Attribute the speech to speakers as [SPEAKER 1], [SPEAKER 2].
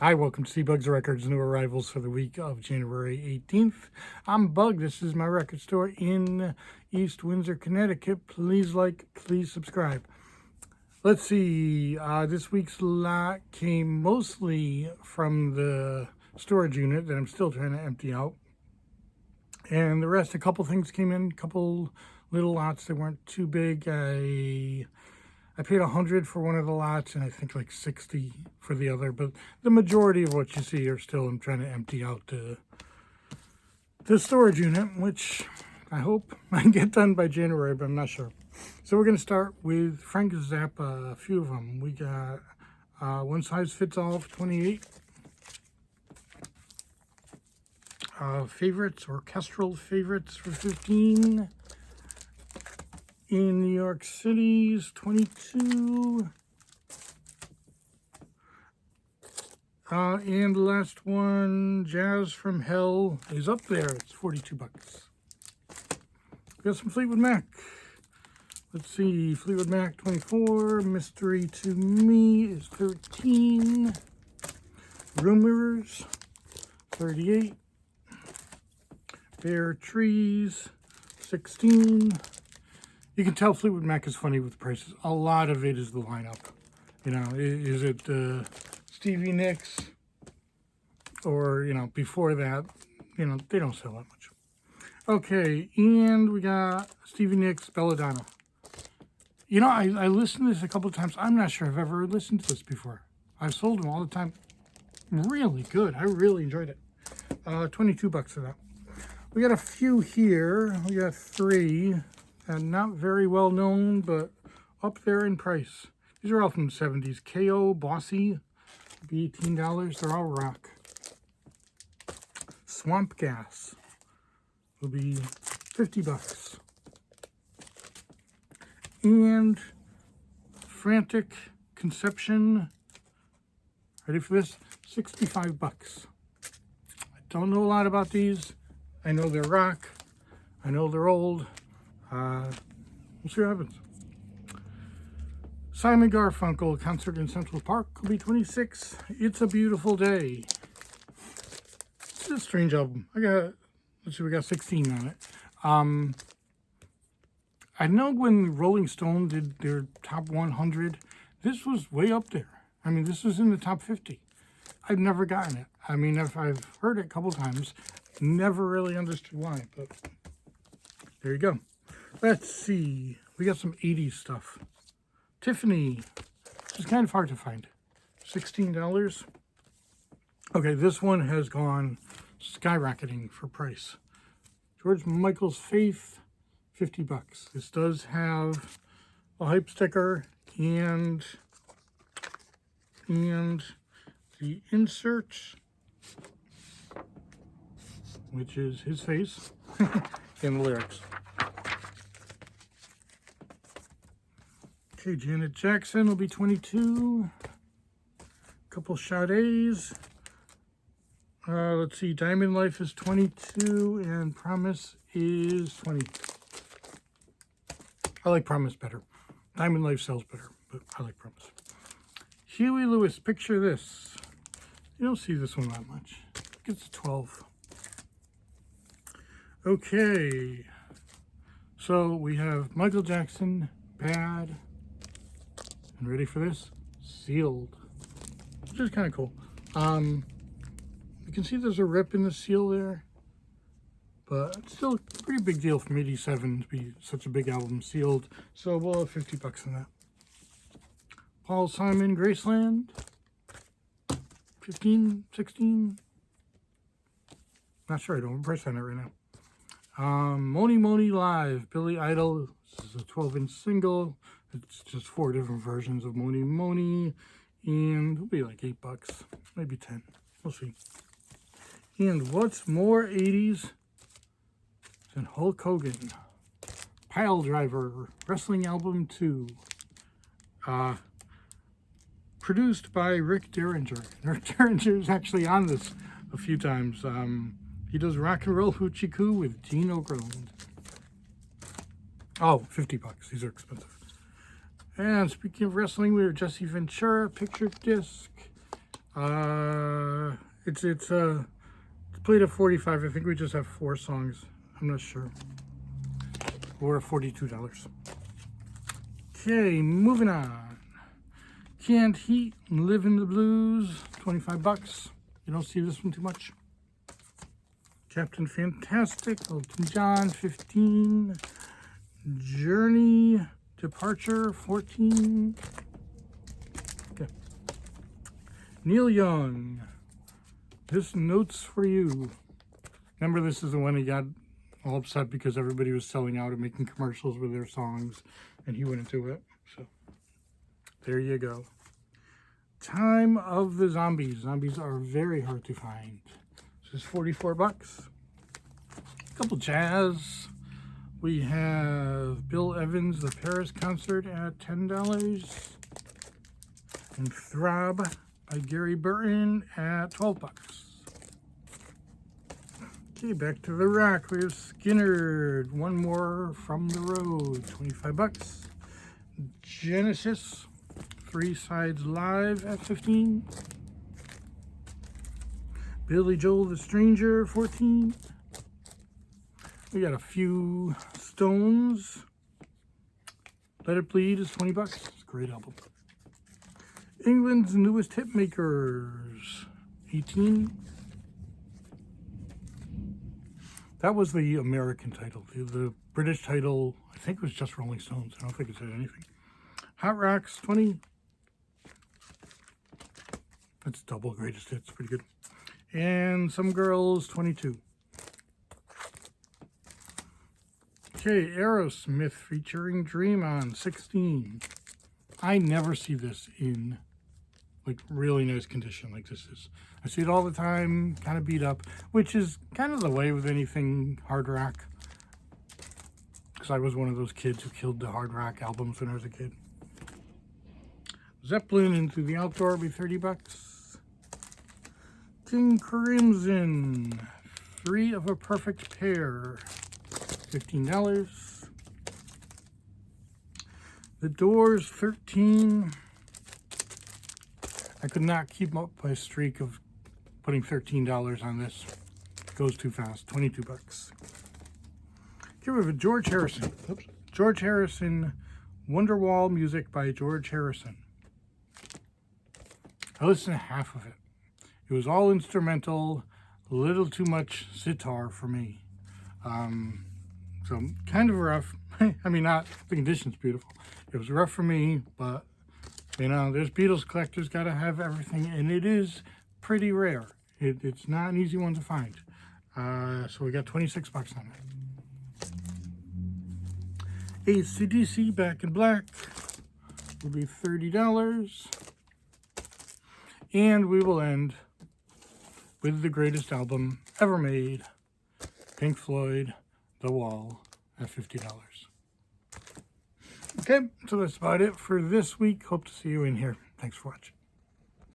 [SPEAKER 1] Hi, welcome to CBug's Records, new arrivals for the week of January 18th. I'm Bug. This is my record store in East Windsor, Connecticut. Please like, please subscribe. Let's see, this week's lot came mostly from the storage unit that I'm still trying to empty out. And the rest, a couple things came in, a couple little lots that weren't too big. I paid $100 for one of the lots and I think like $60 for the other, but the majority of what you see are still, I'm trying to empty out the storage unit, which I hope I can get done by January, but I'm not sure. So we're going to start with Frank Zappa, a few of them. We got One Size Fits All for 28. Favorites, orchestral favorites for 15. In New York City's 22. And the last one, Jazz from Hell, is up there. It's $42. We got some Fleetwood Mac. Let's see, Fleetwood Mac 24, Mystery to Me is 13. Rumors, 38. Bare Trees, 16. You can tell Fleetwood Mac is funny with prices. A lot of it is the lineup. You know, is it Stevie Nicks? Or, you know, before that, you know, they don't sell that much. Okay, and we got Stevie Nicks, Belladonna. You know, I listened to this a couple of times. I'm not sure I've ever listened to this before. I've sold them all the time. Really good. I really enjoyed it. $22 for that. We got a few here. We got 3. And not very well known, but up there in price. These are all from the 70s. KO, Bossy, be $18. They're all rock. Swamp Gas will be $50. And Frantic Conception, ready for this? $65. I don't know a lot about these. I know they're rock. I know they're old. We'll see what happens. Simon Garfunkel concert in Central Park will be $26. It's a Beautiful Day. It's a strange album. Let's see, we got 16 on it. I know when Rolling Stone did their top 100, this was way up there. I mean, this was in the top 50. I've never gotten it. I mean, I've heard it a couple times, never really understood why, but there you go. Let's see. We got some 80s stuff. Tiffany. It's kind of hard to find. $16. Okay, this one has gone skyrocketing for price. George Michael's Faith, $50. This does have a hype sticker and the insert, which is his face, and the lyrics. Okay, Janet Jackson will be 22. Couple Sade's. Let's see, Diamond Life is 22 and Promise is 20. I like Promise better. Diamond Life sells better, but I like Promise. Huey Lewis, Picture This. You don't see this one that much. It gets 12. Okay, so we have Michael Jackson, Bad. And ready for this? Sealed. Which is kind of cool. You can see there's a rip in the seal there. But it's still a pretty big deal from 87 to be such a big album sealed. So we'll have $50 on that. Paul Simon, Graceland. 15, 16. Not sure, I don't have a price on it right now. Moni Moni Live, Billy Idol. This is a 12-inch single. It's just 4 different versions of Moni Moni, and it'll be like $8, maybe 10. We'll see. And what's more 80s than Hulk Hogan? Pile Driver, Wrestling Album 2. Produced by Rick Derringer. Rick Derringer is actually on this a few times. He does Rock and Roll Hoochie Coo with Gene Okerlund. Oh, $50. These are expensive. And speaking of wrestling, we have Jesse Ventura, picture disc. It's played at 45. I think we just have 4 songs. I'm not sure. We're at $42. Okay, moving on. Canned Heat, Live in the Blues, 25 bucks. You don't see this one too much. Captain Fantastic, Elton John, 15. Journey, Departure, 14. Okay. Neil Young, This Note's for You. Remember, this is the one he got all upset because everybody was selling out and making commercials with their songs, and he wouldn't do it. So there you go. Time of the Zombies. Zombies are very hard to find. This is 44 bucks. A couple jazz. We have Bill Evans' The Paris Concert at $10. And Throb by Gary Burton at 12 bucks. Okay, back to the rock. We have Skinner, One More from the Road, 25 bucks. Genesis, 3 Sides Live at 15. Billy Joel the Stranger, 14. We got a few Stones. Let It Bleed is 20 bucks. It's a great album. England's Newest Hitmakers, 18. That was the American title. The British title, I think, was just Rolling Stones. I don't think it said anything. Hot Rocks, 20. That's double greatest hits. Pretty good. And Some Girls, 22. Okay, Aerosmith featuring Dream On, 16. I never see this in like really nice condition like this is. I see it all the time, kind of beat up, which is kind of the way with anything hard rock. Because I was one of those kids who killed the hard rock albums when I was a kid. Zeppelin, Into the Outdoor, be 30 bucks. King Crimson, 3 of a Perfect Pair, $15. The Doors, 13. I could not keep up my streak of putting $13 on this. It goes too fast. 22 bucks. Okay, we have George Harrison. Oops. George Harrison, Wonderwall Music by George Harrison. I listened to half of it. It was all instrumental, a little too much sitar for me. So kind of rough. I mean, not the condition's beautiful. It was rough for me, but you know, there's Beatles collectors, gotta have everything, and it is pretty rare. It's not an easy one to find. So we got 26 bucks on it. AC/DC Back in Black will be $30. And we will end with the greatest album ever made, Pink Floyd, The Wall, at $50. Okay, so that's about it for this week. Hope to see you in here. Thanks for watching.